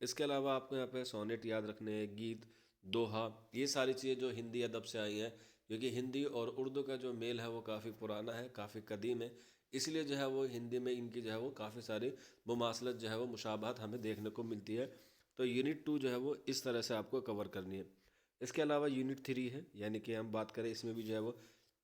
اس کے علاوہ آپ کو یہاں پہ سونیٹ یاد رکھنے ہیں، گیت، دوہا، یہ ساری چیزیں جو ہندی ادب سے آئی ہیں، کیونکہ ہندی اور اردو کا جو میل ہے وہ کافی پرانا ہے، کافی قدیم ہے، اس لیے جو ہے وہ ہندی میں ان کی جو ہے وہ کافی ساری مماثلت جو ہے وہ مشابہت ہمیں دیکھنے کو ملتی ہے۔ تو یونٹ 2 جو ہے وہ اس طرح سے آپ کو کور کرنی ہے۔ اس کے علاوہ یونٹ 3 ہے، یعنی کہ ہم بات کریں اس میں بھی جو ہے وہ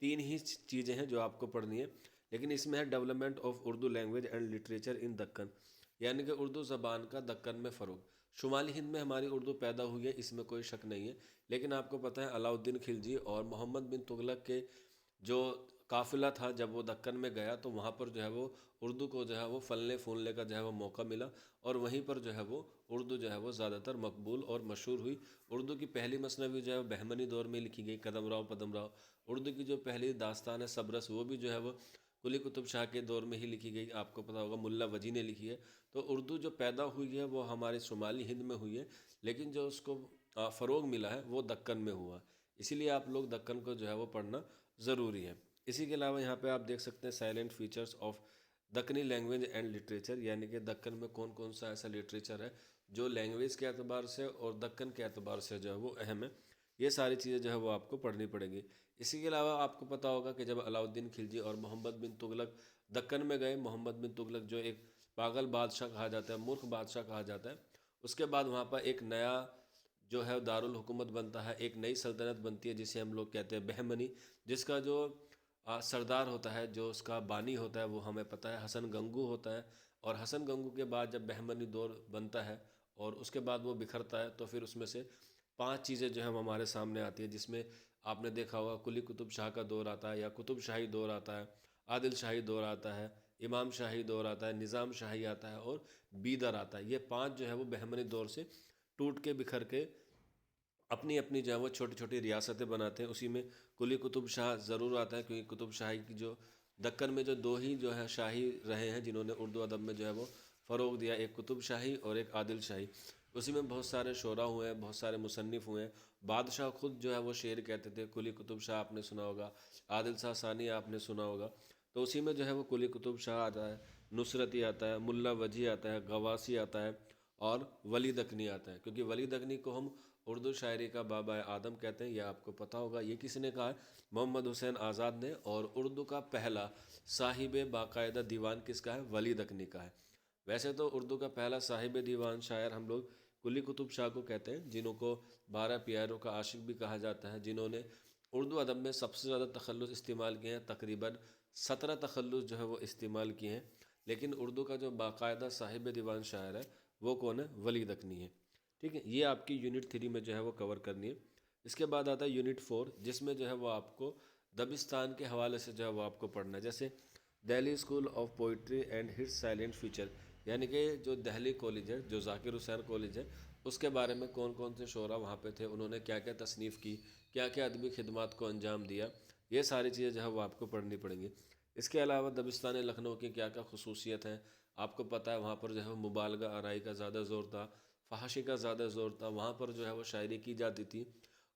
3 ہی چیزیں ہیں جو آپ کو پڑھنی ہے، لیکن اس میں ہے development of Urdu language and literature in Deccan, یعنی کہ اردو زبان کا دکن میں فروغ۔ شمالی ہند میں ہماری اردو پیدا ہوئی ہے، اس میں کوئی شک نہیں ہے، لیکن آپ کو پتہ ہے علاؤالدین خلجی اور محمد بن تغلق کے جو قافلہ تھا جب وہ دکن میں گیا تو وہاں پر جو ہے وہ اردو کو جو ہے وہ پھلنے پھولنے کا جو ہے وہ موقع ملا، اور وہیں پر جو ہے وہ اردو جو ہے وہ زیادہ تر مقبول اور مشہور ہوئی۔ اردو کی پہلی مثنوی جو ہے وہ بہمنی دور میں لکھی گئی، قدم راؤ پدم راؤ۔ اردو کی جو پہلی داستان ہے سبرس، وہ بھی جو ہے وہ قلی قطب شاہ کے دور میں ہی لکھی گئی، آپ کو پتہ ہوگا ملا وجی نے لکھی ہے۔ تو اردو جو پیدا ہوئی ہے وہ ہمارے شمالی ہند میں ہوئی ہے، لیکن جو اس کو فروغ ملا ہے وہ دکن میں ہوا، اسی لیے آپ لوگ دکن کو جو ہے وہ پڑھنا ضروری ہے۔ اسی کے علاوہ یہاں پہ آپ دیکھ سکتے ہیں silent features of Dakhni language and literature, یعنی کہ دکن میں کون کون سا ایسا لٹریچر ہے جو لینگویج کے اعتبار سے اور دکن کے اعتبار سے جو ہے وہ اہم ہے، یہ ساری چیزیں جو ہے وہ آپ کو پڑھنی پڑیں گی۔ اسی کے علاوہ آپ کو پتہ ہوگا کہ جب علاؤالدین خلجی اور محمد بن تغلق دکن میں گئے، محمد بن تغلق جو ایک پاگل بادشاہ کہا جاتا ہے، مورخ بادشاہ کہا جاتا ہے، اس کے بعد وہاں پر ایک نیا جو ہے دارالحکومت بنتا ہے، ایک نئی سلطنت بنتی ہے جسے ہم لوگ کہتے ہیں بہمنی، جس کا جو سردار ہوتا ہے، جو اس کا بانی ہوتا ہے، وہ ہمیں پتہ ہے حسن گنگو ہوتا ہے۔ اور حسن گنگو کے بعد جب بہمنی دور بنتا ہے اور اس کے بعد وہ بکھرتا ہے، تو پھر اس میں سے 5 چیزیں جو ہیں ہمارے سامنے آتی ہیں، جس میں آپ نے دیکھا ہوگا قلی قطب شاہ کا دور آتا ہے، یا قطب شاہی دور آتا ہے، عادل شاہی دور آتا ہے، امام شاہی دور آتا ہے، نظام شاہی آتا ہے، اور بیدر آتا ہے۔ یہ 5 جو ہے وہ بہمنی دور سے ٹوٹ کے بکھر کے اپنی اپنی جو ہے وہ چھوٹی چھوٹی ریاستیں بناتے ہیں۔ اسی میں قلی قطب شاہ ضرور آتا ہے، کیونکہ قطب شاہی کی جو دکن میں جو 2 ہی جو ہے شاہی رہے ہیں جنہوں نے اردو ادب میں جو ہے وہ فروغ دیا، ایک قطب شاہی اور ایک عادل شاہی۔ اسی میں بہت سارے شعراء ہوئے ہیں، بہت سارے مصنف ہوئے ہیں، بادشاہ خود جو ہے وہ شعر کہتے تھے۔ قلی قطب شاہ آپ نے سنا ہوگا، عادل شاہ ثانی آپ نے سنا ہوگا، تو اسی میں جو ہے وہ قلی قطب شاہ آتا ہے، نصرتی آتا ہے، ملا وجی آتا ہے، غواسی آتا ہے، اور ولی دکنی آتا ہے، کیونکہ ولی دکنی کو ہم اردو شاعری کا بابا آدم کہتے ہیں، یہ آپ کو پتہ ہوگا۔ یہ کس نے کہا ہے؟ محمد حسین آزاد نے، اور اردو کا پہلا صاحب باقاعدہ دیوان کس کا ہے؟ ولی دکنی کا ہے۔ ویسے تو اردو کا پہلا صاحب دیوان شاعر ہم لوگ قلی قطب شاہ کو کہتے ہیں، جنہوں کو 12 پیاروں کا عاشق بھی کہا جاتا ہے، جنہوں نے اردو ادب میں سب سے زیادہ تخلص استعمال کیے ہیں، تقریباً 17 تخلص جو ہے وہ استعمال کیے ہیں، لیکن اردو کا جو باقاعدہ صاحب دیوان شاعر ہے وہ کون ہے؟ ولی دکنی ہے۔ ٹھیک ہے، یہ آپ کی یونٹ 3 میں جو ہے وہ کور کرنی ہے۔ اس کے بعد آتا ہے یونٹ 4، جس میں جو ہے وہ آپ کو دبستان کے حوالے سے جو ہے وہ آپ کو پڑھنا ہے، جیسے Delhi school of poetry and hits silent feature, یعنی کہ جو دہلی کالج ہے، جو ذاکر حسین کالج ہے، اس کے بارے میں کون کون سے شعراء وہاں پہ تھے، انہوں نے کیا کیا تصنیف کی، کیا کیا ادبی خدمات کو انجام دیا، یہ ساری چیزیں جو ہے وہ آپ کو پڑھنی پڑیں گی۔ اس کے علاوہ دبستان لکھنؤ کی کیا کیا خصوصیت ہیں، آپ کو پتہ ہے وہاں پر جو ہے وہ مبالغہ آرائی کا زیادہ زور تھا، فحاشی کا زیادہ زور تھا، وہاں پر جو ہے وہ شاعری کی جاتی تھی،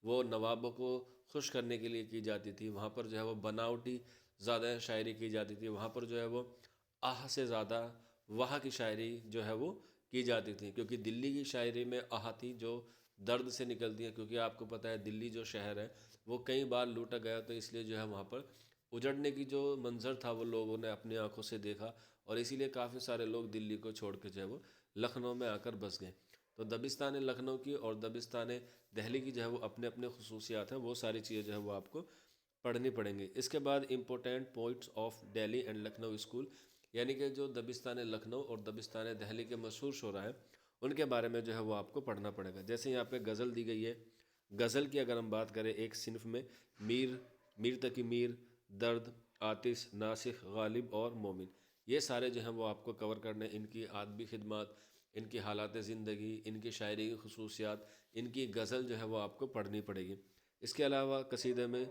وہ نوابوں کو خوش کرنے کے لیے کی جاتی تھی، وہاں پر جو ہے وہ بناوٹی زیادہ شاعری کی جاتی تھی، وہاں پر جو ہے وہ آہ سے زیادہ وہاں کی شاعری جو ہے وہ کی جاتی تھی، کیونکہ دلی کی شاعری میں آہ تھی جو درد سے نکلتی ہے، کیونکہ آپ کو پتہ ہے دلی جو شہر ہے وہ کئی بار لوٹا گیا، تو اس لیے جو ہے وہاں پر اجڑنے کی جو منظر تھا وہ لوگوں نے اپنی آنکھوں سے دیکھا، اور اسی لیے کافی سارے لوگ دلی کو چھوڑ کے جو ہے وہ لکھنؤ میں آ کر بس گئے۔ تو دبستان لکھنؤ کی اور دبستان دہلی کی جو ہے وہ اپنے اپنے خصوصیات ہیں، وہ ساری چیزیں جو ہے وہ آپ کو پڑھنی پڑیں گی۔ اس کے بعد important points of Delhi and Lucknow school, یعنی کہ جو دبستان لکھنؤ اور دبستان دہلی کے مشہور شعراء ہیں ان کے بارے میں جو ہے وہ آپ کو پڑھنا پڑے گا۔ جیسے یہاں پہ غزل دی گئی ہے، غزل کی اگر ہم بات کریں ایک صنف میں میر تقی میر، درد، آتش، ناسخ، غالب اور مومن، یہ سارے جو ہیں وہ آپ کو کور کرنے، ان کی ادبی خدمات، ان کی حالات زندگی، ان کی شاعری کی خصوصیات، ان کی غزل جو ہے وہ آپ کو پڑھنی پڑے گی۔ اس کے علاوہ قصیدے میں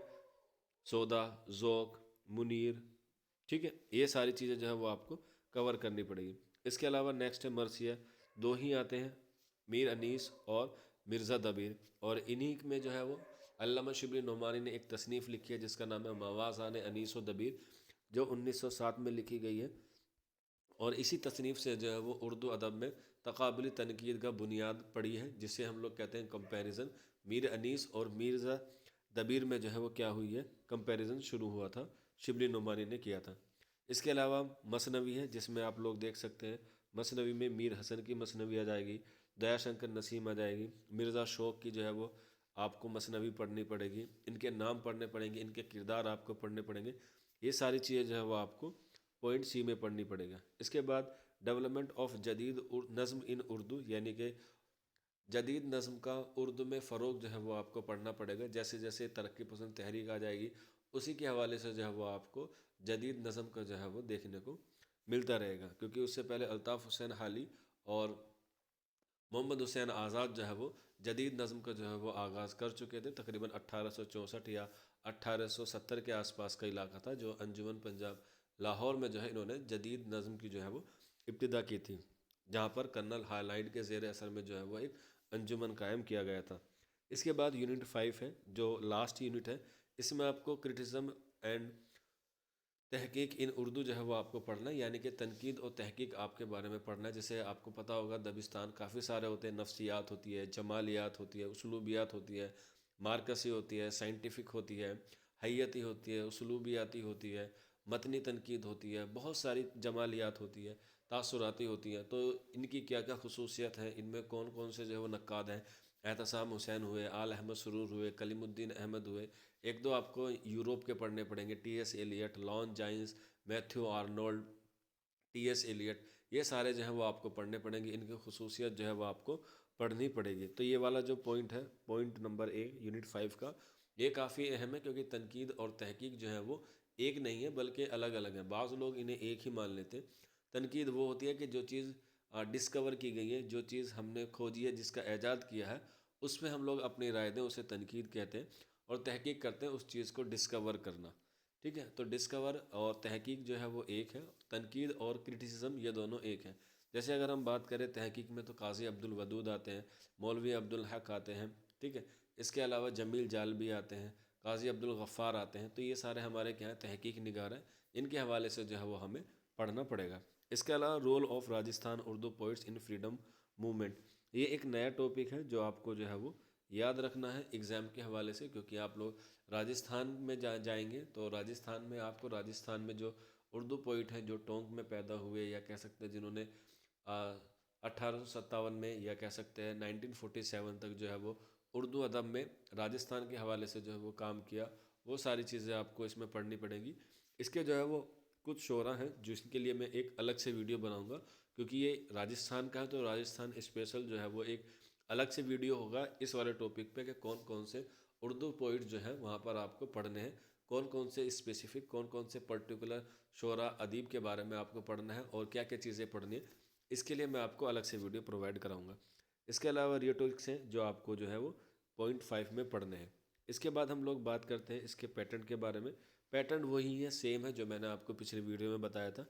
سودا، ذوق، منیر، ٹھیک ہے، یہ ساری چیزیں جو ہے وہ آپ کو کور کرنی پڑے گی۔ اس کے علاوہ نیکسٹ ہے مرثیہ، 2 ہی آتے ہیں، میر انیس اور مرزا دبیر، اور انہی میں جو ہے وہ علامہ شبلی نعمانی نے ایک تصنیف لکھی ہے جس کا نام ہے موازان انیس و دبیر، جو 1907 میں لکھی گئی ہے، اور اسی تصنیف سے جو ہے وہ اردو ادب میں تقابلی تنقید کا بنیاد پڑی ہے، جسے ہم لوگ کہتے ہیں کمپیریزن۔ میر انیس اور مرزا دبیر میں جو ہے وہ کیا ہوئی ہے، کمپیریزن شروع ہوا تھا، شبلی نعمانی نے کیا تھا۔ اس کے علاوہ مثنوی ہے، جس میں آپ لوگ دیکھ سکتے ہیں مثنوی میں میر حسن کی مثنوی آ جائے گی، دیا شنکر نسیم آ جائے گی، مرزا شوق کی جو ہے وہ آپ کو مثنوی پڑھنی پڑے گی، ان کے نام پڑھنے پڑیں گے، ان کے کردار آپ کو پڑھنے پڑیں گے۔ یہ ساری چیزیں جو ہے وہ آپ کو پوائنٹ سی میں پڑھنی پڑے گا۔ اس کے بعد ڈیولپمنٹ آف جدید نظم ان اردو، یعنی کہ جدید نظم کا اردو میں فروغ جو ہے وہ آپ کو پڑھنا پڑے گا۔ جیسے جیسے ترقی پسند تحریک آ جائے گی، اسی کے حوالے سے جو ہے وہ آپ کو جدید نظم کا جو ہے وہ دیکھنے کو ملتا رہے گا، کیونکہ اس سے پہلے الطاف حسین حالی اور محمد حسین آزاد جو ہے وہ جدید نظم کا جو ہے وہ آغاز کر چکے تھے۔ تقریباً 1864 یا 1870 کے آس پاس کا علاقہ تھا، جو انجمن پنجاب لاہور میں جو ہے انہوں نے جدید نظم کی جو ہے وہ ابتدا کی تھی، جہاں پر کرنل ہالائڈ کے زیر اثر میں جو ہے وہ ایک انجمن قائم کیا گیا تھا۔ اس کے بعد یونٹ 5 ہے، جو لاسٹ یونٹ ہے۔ اس میں آپ کو کرٹیسزم اینڈ تحقیق ان اردو جو ہے وہ آپ کو پڑھنا ہے، یعنی کہ تنقید اور تحقیق آپ کے بارے میں پڑھنا ہے۔ جیسے آپ کو پتہ ہوگا دبستان کافی سارے ہوتے ہیں، نفسیات ہوتی ہے، جمالیات ہوتی ہے، اسلوبیات ہوتی ہے، مارکسی ہوتی ہے، سائنٹیفک ہوتی ہے، حیتی ہوتی ہے، اسلوبیاتی ہوتی ہے، متنی تنقید ہوتی ہے، بہت ساری جمالیات ہوتی ہے، تاثراتی ہوتی ہیں۔ تو ان کی کیا کیا خصوصیت ہیں، ان میں کون کون سے جو ہے وہ نقاد ہیں، احتسام حسین ہوئے، آل احمد سرور ہوئے، کلیم الدین احمد ہوئے، ایک دو آپ کو یوروپ کے پڑھنے پڑیں گے، T S Eliot, Longinus, Matthew Arnold, T S Eliot, یہ سارے جو ہیں وہ آپ کو پڑھنے پڑیں گے، ان کی خصوصیت جو ہے وہ آپ کو پڑھنی پڑے گی۔ تو یہ والا جو پوائنٹ ہے، پوائنٹ نمبر 1 یونٹ 5 کا، یہ کافی اہم ہے، کیونکہ تنقید اور تحقیق جو ہے وہ ایک نہیں ہے بلکہ الگ الگ ہیں۔ بعض لوگ انہیں ایک ہی مان لیتے ہیں۔ تنقید وہ ہوتی ہے کہ جو چیز ڈسکور کی گئی ہے، جو چیز ہم نے کھوجی ہے، جس کا ایجاد کیا ہے، اس میں ہم لوگ اپنی رائے دیں، اسے تنقید کہتے ہیں، اور تحقیق کرتے ہیں اس چیز کو ڈسکور کرنا۔ ٹھیک ہے، تو ڈسکور اور تحقیق جو ہے وہ ایک ہے، تنقید اور کرٹیسزم یہ دونوں ایک ہیں۔ جیسے اگر ہم بات کریں تحقیق میں، تو قاضی عبد الودود آتے ہیں، مولوی عبد الحق آتے ہیں، ٹھیک ہے، اس کے علاوہ جمیل جالبی آتے ہیں، قاضی عبد الغفار آتے ہیں۔ تو یہ سارے ہمارے کیا ہیں، تحقیق نگار ہیں، ان کے حوالے سے جو ہے وہ ہمیں پڑھنا پڑے گا۔ اس کے علاوہ role of Rajasthan Urdu poets in freedom movement, یہ ایک نیا ٹاپک ہے جو آپ کو جو ہے وہ یاد رکھنا ہے ایگزام کے حوالے سے، کیونکہ آپ لوگ راجستھان میں جائیں گے، تو راجستھان میں آپ کو راجستھان میں جو اردو پوئٹ ہیں، جو ٹونک میں پیدا ہوئے، یا کہہ سکتے ہیں جنہوں نے 1857 میں، یا کہہ سکتے ہیں 1947 تک جو ہے وہ اردو ادب میں راجستھان کے حوالے سے جو ہے وہ کام کیا، وہ ساری چیزیں آپ کو اس میں پڑھنی پڑیں گی۔ اس کے جو ہے وہ کچھ شعراء ہیں جس کے لیے میں ایک الگ سے ویڈیو بناؤں گا، کیونکہ یہ راجستھان کا ہے، تو راجستھان اسپیشل جو ہے وہ ایک الگ سے ویڈیو ہوگا اس والے ٹاپک پہ، کہ کون کون سے اردو پوئٹ جو ہیں وہاں پر آپ کو پڑھنے ہیں، کون کون سے اسپیسیفک، کون کون سے پرٹیکولر شعراء ادیب کے بارے میں آپ کو پڑھنا ہے، اور کیا کیا چیزیں پڑھنی ہیں، اس کے لیے میں آپ کو الگ سے ویڈیو پرووائڈ کراؤں گا۔ اس کے علاوہ ریٹورکس ہیں جو آپ کو جو ہے وہ پوائنٹ 5 میں پڑھنے ہیں۔ اس کے بعد ہم لوگ بات کرتے ہیں اس کے پیٹرن کے بارے میں۔ پیٹرن وہی ہے، سیم ہے جو میں نے آپ کو پچھلی ویڈیو میں بتایا تھا۔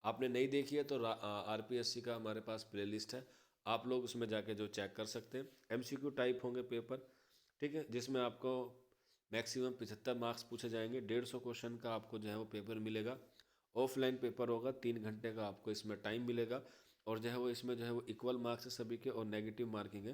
آپ نے نہیں دیکھی ہے تو آر پی ایس سی کا ہمارے پاس پلے لسٹ ہے، آپ لوگ اس میں جا کے جو چیک کر سکتے ہیں۔ ایم سی کیو ٹائپ ہوں گے پیپر، ٹھیک ہے، جس میں آپ کو میکسیمم 75 مارکس پوچھے جائیں گے، 150 کوشچن کا آپ کو جو ہے وہ پیپر ملے گا۔ آف لائن پیپر ہوگا، 3 گھنٹے کا آپ کو اس میں ٹائم ملے گا، اور جو ہے وہ اس میں جو ہے وہ ایکول مارکس ہے سبھی کے، اور نیگیٹو مارکنگ ہے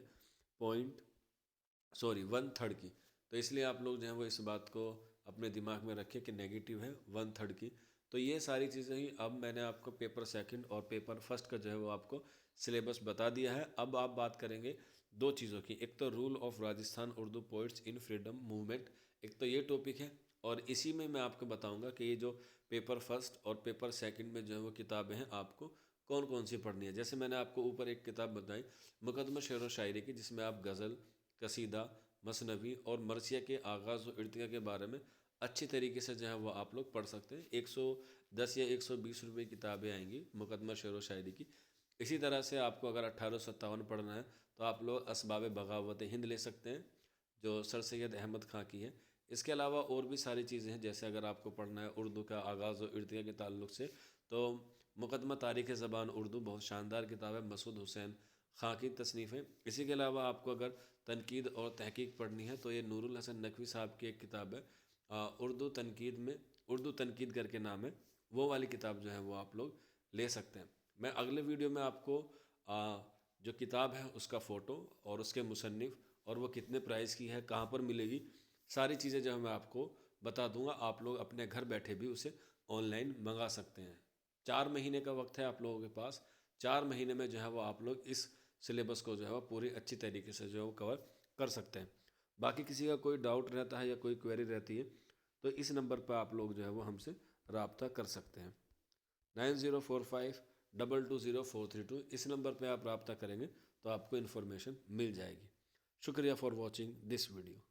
1/3 کی۔ تو اس لیے آپ لوگ جو ہے وہ اس بات کو اپنے دماغ میں رکھیں کہ نیگیٹو ہے 1/3 کی۔ تو یہ ساری چیزیں ہی اب میں نے آپ کو پیپر سیکنڈ اور پیپر فرسٹ کا جو ہے وہ آپ کو سلیبس بتا دیا ہے۔ اب آپ بات کریں گے 2 چیزوں کی، ایک تو role of Rajasthan Urdu poets in freedom movement, ایک تو یہ ٹاپک ہے، اور اسی میں میں آپ کو بتاؤں گا کہ یہ جو پیپر فرسٹ اور پیپر سیکنڈ میں جو ہے وہ کتابیں ہیں، آپ کو کون کون سی پڑھنی ہے۔ جیسے میں نے آپ کو اوپر ایک کتاب بتائی، مقدمہ شعر و شاعری کی، جس میں آپ غزل، قصیدہ، مثنوی اور مرثیہ کے آغاز و ارتقاء کے بارے میں اچھی طریقے سے جو ہے وہ آپ لوگ پڑھ سکتے ہیں۔ 110 یا 120 روپے کی کتابیں آئیں گی مقدمہ شعر و شاعری کی۔ اسی طرح سے آپ کو اگر 1857 پڑھنا ہے تو آپ لوگ اسباب بغاوت ہند لے سکتے ہیں، جو سر سید احمد خان کی ہے۔ اس کے علاوہ اور بھی ساری چیزیں ہیں، جیسے اگر آپ کو پڑھنا ہے اردو کا آغاز و ارتقاء کے تعلق سے، تو مقدمہ تاریخ زبان اردو بہت شاندار کتاب ہے، مسعود حسین خان کی تصنیف ہے۔ اسی کے علاوہ آپ کو اگر تنقید اور تحقیق پڑھنی ہے تو یہ نور الحسن نقوی صاحب کی ایک کتاب ہے، اردو تنقید میں، اردو تنقید کر کے نام ہے، وہ والی کتاب جو ہے وہ آپ لوگ لے سکتے ہیں۔ میں اگلے ویڈیو میں آپ کو جو کتاب ہے اس کا فوٹو اور اس کے مصنف اور وہ کتنے پرائز کی ہے، کہاں پر ملے گی، ساری چیزیں جو ہے میں آپ کو بتا دوں گا. آپ لوگ اپنے گھر بیٹھے بھی اسے آن لائن منگا سکتے ہیں. 4 مہینے کا وقت ہے آپ لوگوں کے پاس. 4 مہینے میں جو ہے وہ آپ لوگ اس سلیبس کو جو ہے وہ پوری اچھی طریقے سے جو ہے وہ کور کر سکتے ہیں. باقی کسی کا کوئی ڈاؤٹ رہتا ہے یا کوئی کویری رہتی ہے تو اس نمبر پہ آپ لوگ جو ہے وہ ہم سے رابطہ کر سکتے ہیں. 9045220432. اس نمبر پہ آپ رابطہ کریں گے تو آپ کو انفارمیشن مل جائے گی. شکریہ فار واچنگ دس ویڈیو.